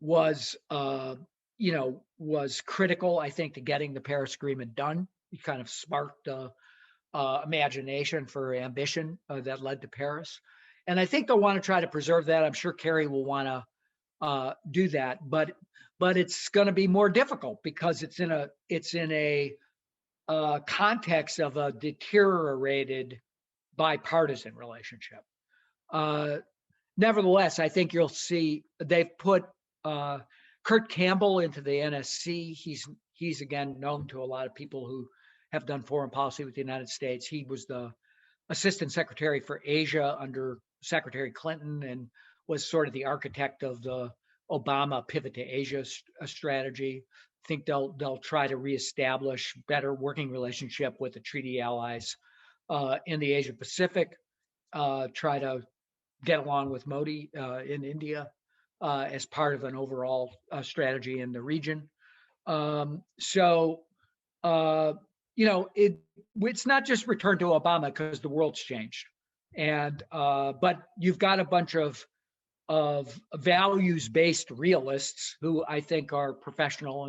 was critical, I think, to getting the Paris Agreement done. It kind of sparked imagination for ambition that led to Paris. And I think they'll want to try to preserve that. I'm sure Kerry will want to do that, but it's going to be more difficult because it's in a context of a deteriorated bipartisan relationship. Nevertheless, I think you'll see they've put Kurt Campbell into the NSC. He's again known to a lot of people who have done foreign policy with the United States. He was the Assistant Secretary for Asia under Secretary Clinton and was sort of the architect of the Obama pivot to Asia strategy. I think they'll try to reestablish better working relationship with the treaty allies in the Asia Pacific. Try to get along with Modi in India as part of an overall strategy in the region. It's not just return to Obama because the world's changed, but you've got a bunch of values-based realists who I think are professional,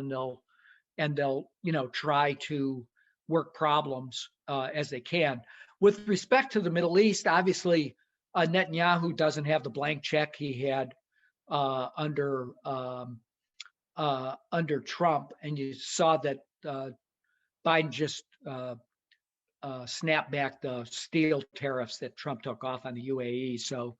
and they'll try to work problems as they can. With respect to the Middle East, obviously Netanyahu doesn't have the blank check he had under Trump, and you saw that Biden just snapped back the steel tariffs that Trump took off on the UAE. So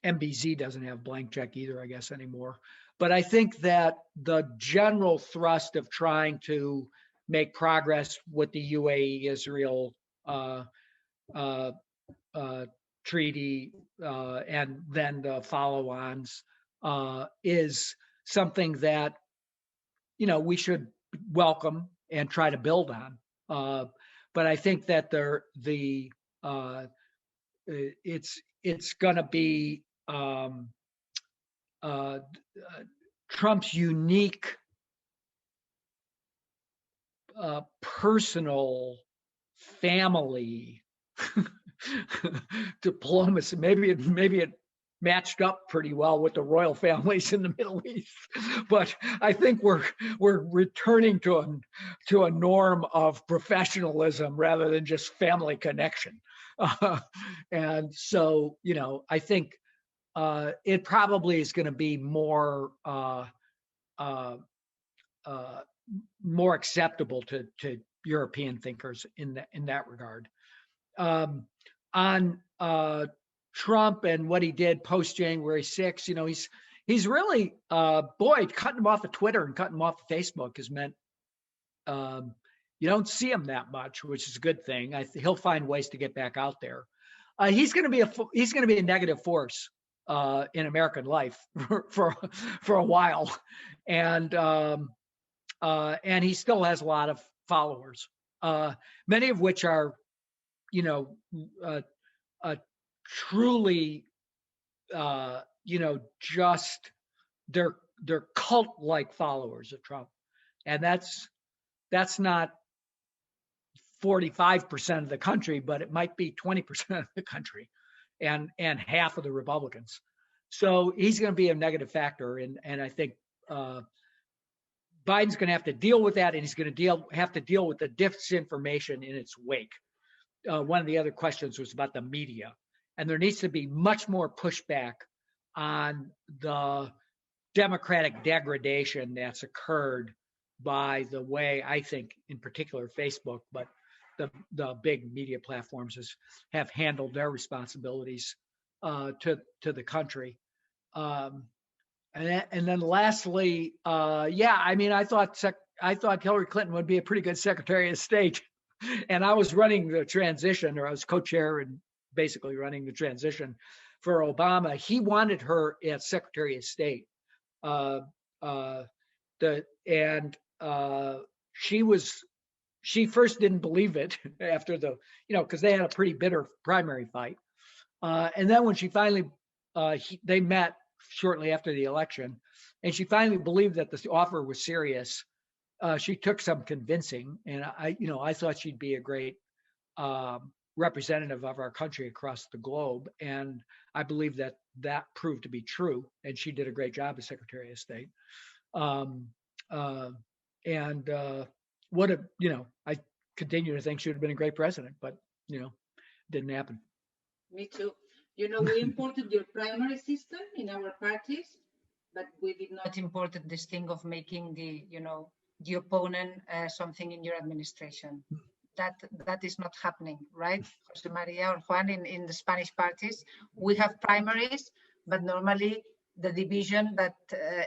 MBZ doesn't have blank check either, I guess, anymore. But I think that the general thrust of trying to make progress with the UAE-Israel treaty and then the follow-ons is something that we should welcome and try to build on. But I think that it's going to be Trump's unique personal family diplomacy. Maybe it matched up pretty well with the royal families in the Middle East, but I think we're returning to a norm of professionalism rather than just family connection. And so, I think it probably is going to be more acceptable to European thinkers in that regard. On Trump and what he did post January 6th, he's really cutting him off of Twitter and cutting him off of Facebook has meant you don't see him that much, which is a good thing. He'll find ways to get back out there. He's going to be a negative force in American life for a while, and he still has a lot of followers, many of which are truly just they're cult-like followers of Trump, and that's not 45% of the country, but it might be 20% of the country, and half of the Republicans. So he's going to be a negative factor, and I think Biden's going to have to deal with that, and he's going to have to deal with the disinformation in its wake. One of the other questions was about the media, and there needs to be much more pushback on the democratic degradation that's occurred by the way, I think, in particular, Facebook, but the big media platforms have handled their responsibilities to the country. And then lastly, I mean, I thought Hillary Clinton would be a pretty good Secretary of State, and I was running the transition, or I was co-chair and basically running the transition for Obama. He wanted her as Secretary of State. She first didn't believe it after because they had a pretty bitter primary fight. And then when she finally, they met shortly after the election, and she finally believed that the offer was serious. She took some convincing, and I thought she'd be a great representative of our country across the globe. And I believe that proved to be true, and she did a great job as Secretary of State. I continue to think she would have been a great president, but didn't happen. Me too. We imported your primary system in our parties, but we did not import this thing of making the opponent something in your administration. That is not happening, right? Jose Maria or Juan, in the Spanish parties, we have primaries, but normally the division that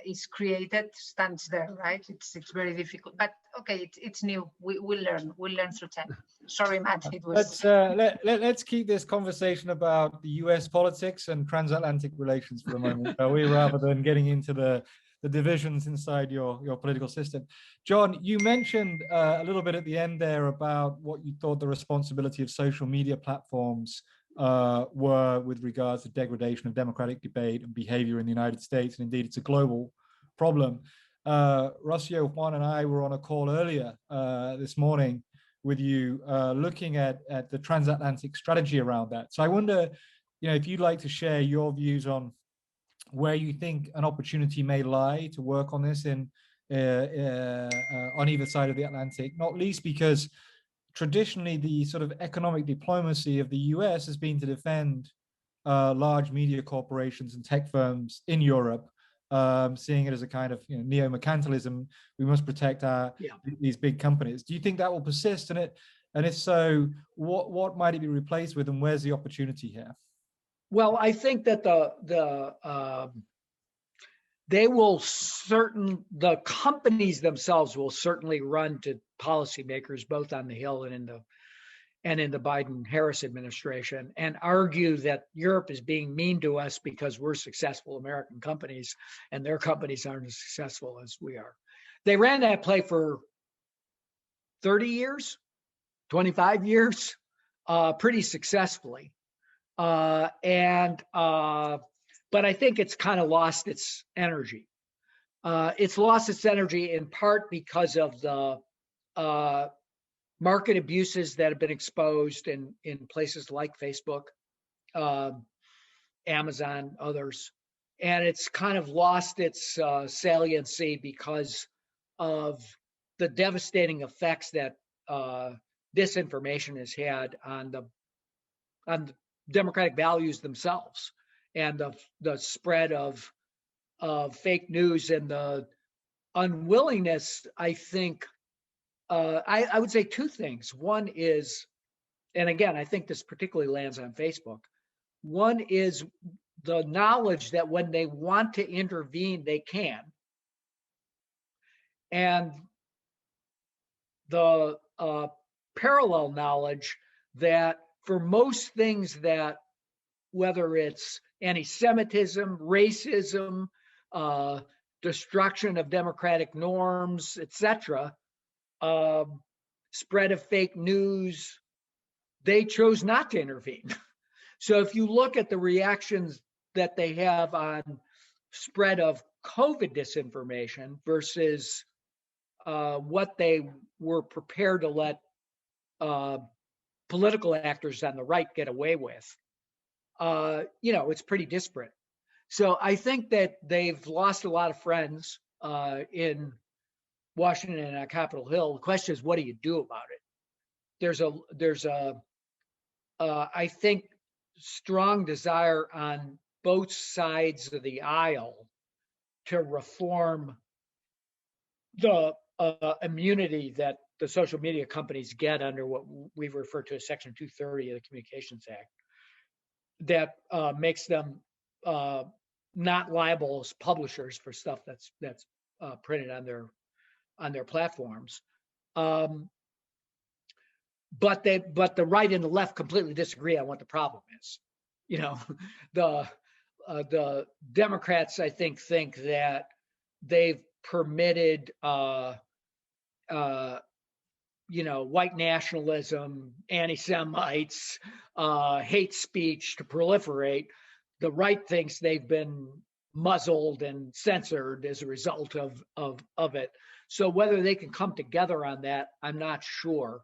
is created stands there, right? It's very difficult, but okay, it's new. We'll learn through time. Sorry, Matt. It was. Let's keep this conversation about the U.S. politics and transatlantic relations for a moment, rather than getting into the divisions inside your political system. John, you mentioned a little bit at the end there about what you thought the responsibility of social media platforms were with regards to degradation of democratic debate and behavior in the United States, and indeed it's a global problem. Rocio, Juan, and I were on a call earlier this morning with you, looking at the transatlantic strategy around that. So I wonder, if you'd like to share your views on where you think an opportunity may lie to work on this on either side of the Atlantic, not least because traditionally the sort of economic diplomacy of the US has been to defend large media corporations and tech firms in Europe, seeing it as a kind of neo-mercantilism. We must protect these big companies. Do you think that will persist? And if so, what might it be replaced with, and where's the opportunity here? Well, I think that the companies themselves will certainly run to policymakers both on the Hill and in the Biden-Harris administration, and argue that Europe is being mean to us because we're successful American companies and their companies aren't as successful as we are. They ran that play for 30 years, 25 years, pretty successfully. But I think it's kind of lost its energy. It's lost its energy in part because of the market abuses that have been exposed in places like Facebook, Amazon, others. And it's kind of lost its saliency because of the devastating effects that disinformation has had on the democratic values themselves, and the spread of fake news and the unwillingness, I think, I would say two things. One is, and again, I think this particularly lands on Facebook. One is the knowledge that when they want to intervene, they can. And the parallel knowledge that for most things that, whether it's anti-Semitism, racism, destruction of democratic norms, etc., spread of fake news, they chose not to intervene. So if you look at the reactions that they have on spread of COVID disinformation versus what they were prepared to let political actors on the right get away with, it's pretty disparate. So I think that they've lost a lot of friends in Washington and on Capitol Hill. The question is, what do you do about it? There's a I think strong desire on both sides of the aisle to reform the immunity that the social media companies get under what we refer to as Section 230 of the Communications Act, that makes them not liable as publishers for stuff that's printed on their platforms. But the right and the left completely disagree on what the problem is. The Democrats, I think that they've permitted white nationalism, anti-Semites, hate speech to proliferate. The right thinks they've been muzzled and censored as a result of it. So whether they can come together on that, I'm not sure.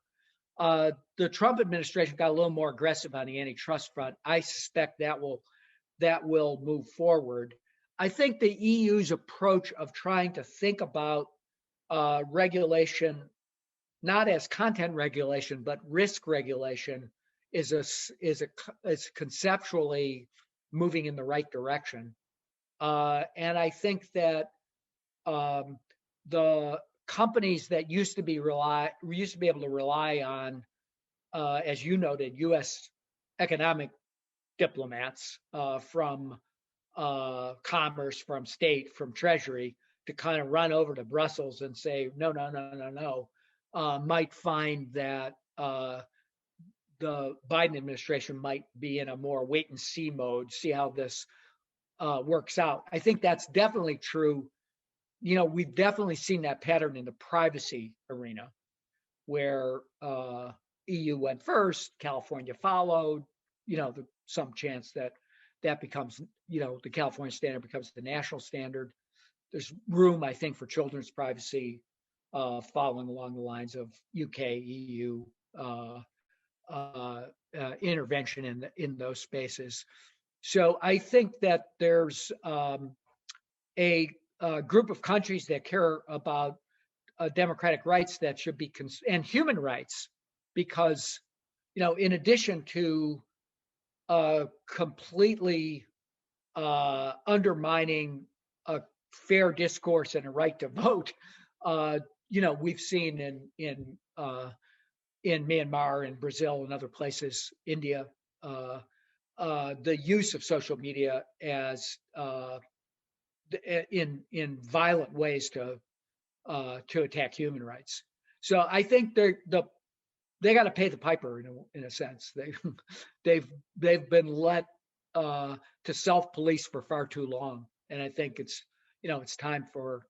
The Trump administration got a little more aggressive on the antitrust front. I suspect that will move forward. I think the EU's approach of trying to think about regulation, not as content regulation, but risk regulation, is conceptually moving in the right direction. And I think that the companies that used to be able to rely on, as you noted, U.S. economic diplomats from Commerce, from State, from Treasury, to kind of run over to Brussels and say no, might find that the Biden administration might be in a more wait and see mode, see how this works out. I think that's definitely true. We've definitely seen that pattern in the privacy arena, where EU went first, California followed. Some chance that becomes, the California standard becomes the national standard. There's room, I think, for children's privacy following along the lines of UK, EU intervention in those spaces. So I think that there's a group of countries that care about democratic rights that should be and human rights, because in addition to completely undermining a fair discourse and a right to vote, we've seen in Myanmar and Brazil and other places, India, the use of social media as in violent ways to attack human rights. So I think they got to pay the piper in a sense. They've been let to self-police for far too long, and I think it's time for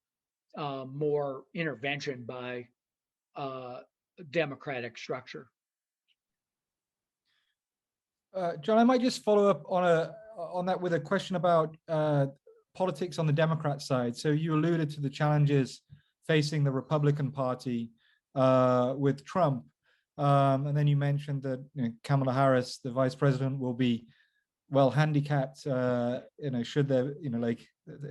more intervention by democratic structure. John, I might just follow up on that with a question about politics on the Democrat side. So you alluded to the challenges facing the Republican Party with Trump, and then you mentioned that Kamala Harris, the vice president, will be well handicapped. Should there,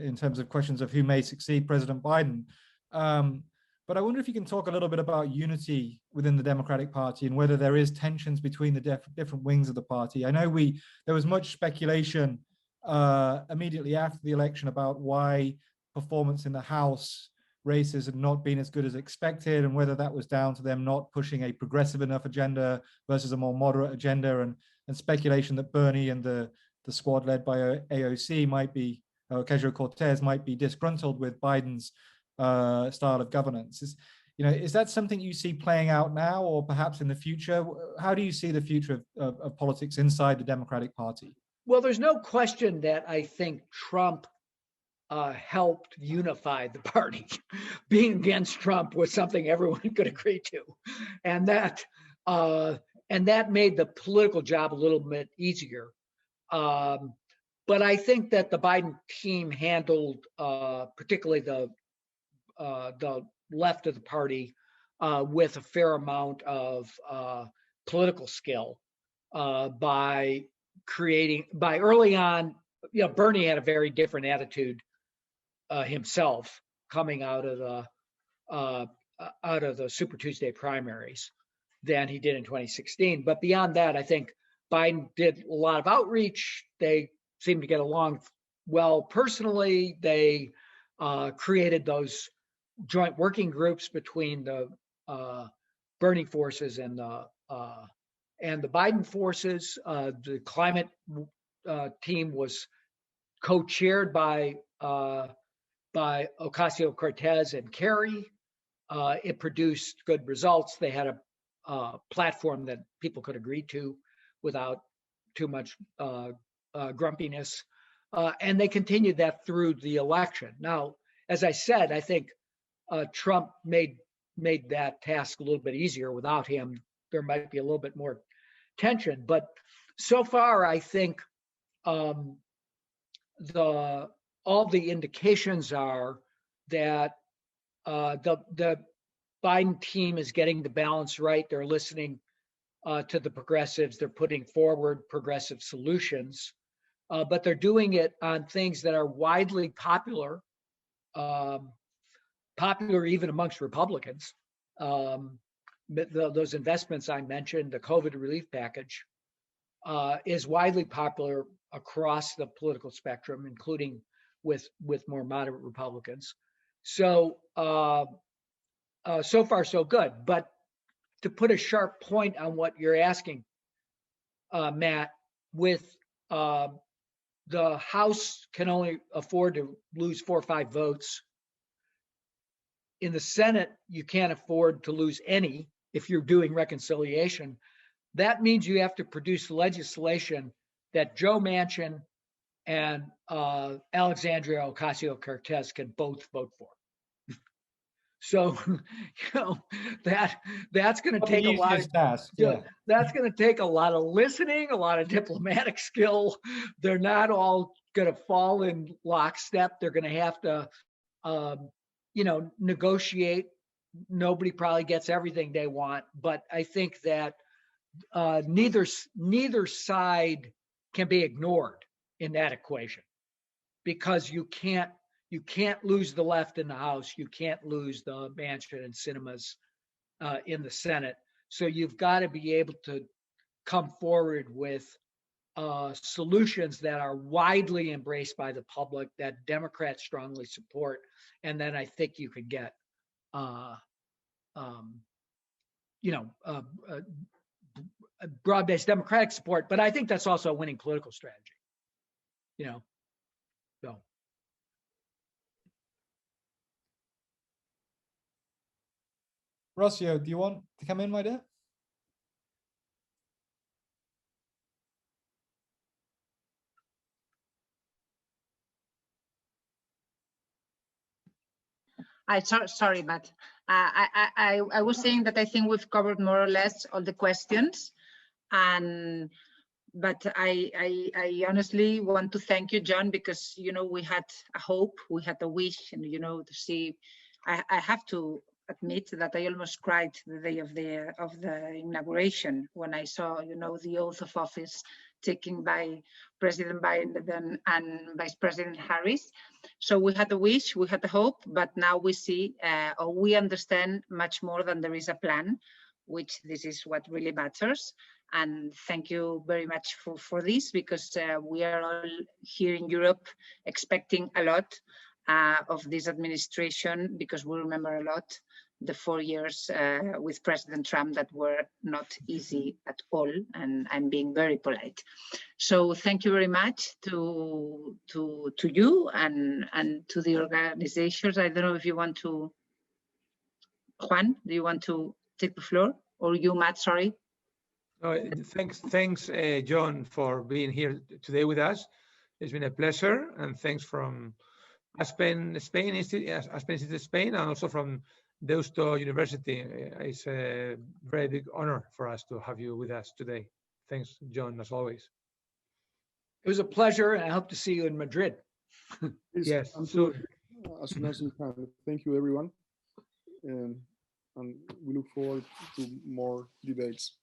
in terms of questions of who may succeed President Biden. But I wonder if you can talk a little bit about unity within the Democratic Party and whether there is tensions between the different wings of the party. I know there was much speculation immediately after the election about why performance in the House races had not been as good as expected, and whether that was down to them not pushing a progressive enough agenda versus a more moderate agenda, and speculation that Bernie and the squad led by AOC might be, Ocasio-Cortez might be disgruntled with Biden's style of governance. Is that something you see playing out now, or perhaps in the future? How do you see the future of politics inside the Democratic Party? Well, there's no question that I think Trump helped unify the party. Being against Trump was something everyone could agree to, and that made the political job a little bit easier. but I think that the Biden team handled, particularly the left of the party, with a fair amount of political skill by early on. Bernie had a very different attitude himself coming out of the Super Tuesday primaries than he did in 2016. But beyond that, I think Biden did a lot of outreach. They seemed to get along well personally. They created those joint working groups between the Bernie forces and the Biden forces. The climate team was co-chaired by Ocasio-Cortez and Kerry. It produced good results. They had a platform that people could agree to without too much grumpiness. And they continued that through the election. Now, as I said, I think Trump made that task a little bit easier. Without him, there might be a little bit more tension. But so far, I think all the indications are that the Biden team is getting the balance right. They're listening to the progressives. They're putting forward progressive solutions, but they're doing it on things that are widely popular even amongst Republicans. Those investments I mentioned, the COVID relief package, is widely popular across the political spectrum, including with more moderate Republicans. So so far so good. But to put a sharp point on what you're asking, Matt, with the House can only afford to lose 4 or 5 votes. In the Senate, you can't afford to lose any if you're doing reconciliation. That means you have to produce legislation that Joe Manchin and Alexandria Ocasio-Cortez can both vote for. So, that's going to take a lot of task. Yeah. That's going to take a lot of listening, a lot of diplomatic skill. They're not all going to fall in lockstep. They're going to have to, negotiate. Nobody probably gets everything they want, but I think that neither side can be ignored in that equation, because you can't lose the left in the House. You can't lose the Manchin and Cinemas in the Senate. So you've got to be able to come forward with solutions that are widely embraced by the public, that Democrats strongly support, and then I think you could get, broad-based Democratic support. But I think that's also a winning political strategy. So. Rossio, do you want to come in, my dear? Sorry, Matt. I was saying that I think we've covered more or less all the questions, but I honestly want to thank you, John, because we had a hope, we had a wish, and to see. I have to admit that I almost cried the day of the inauguration when I saw the oath of office taken by President Biden and Vice President Harris. So we had a wish, we had a hope, but now we see, or we understand much more than there is a plan, which this is what really matters. And thank you very much for this, because we are all here in Europe expecting a lot of this administration, because we remember a lot the 4 years with President Trump that were not easy at all, and I'm being very polite. So thank you very much to you and to the organizations. I don't know if you want to, Juan, do you want to take the floor, or you, Matt? Sorry. Thanks, John, for being here today with us. It's been a pleasure, and thanks from Aspen Institute, Spain, and also from Deusto University. It's a very big honor for us to have you with us today. Thanks, John, as always. It was a pleasure, and I hope to see you in Madrid. Please Yes, come so as soon as you can. Thank you, everyone. And we look forward to more debates.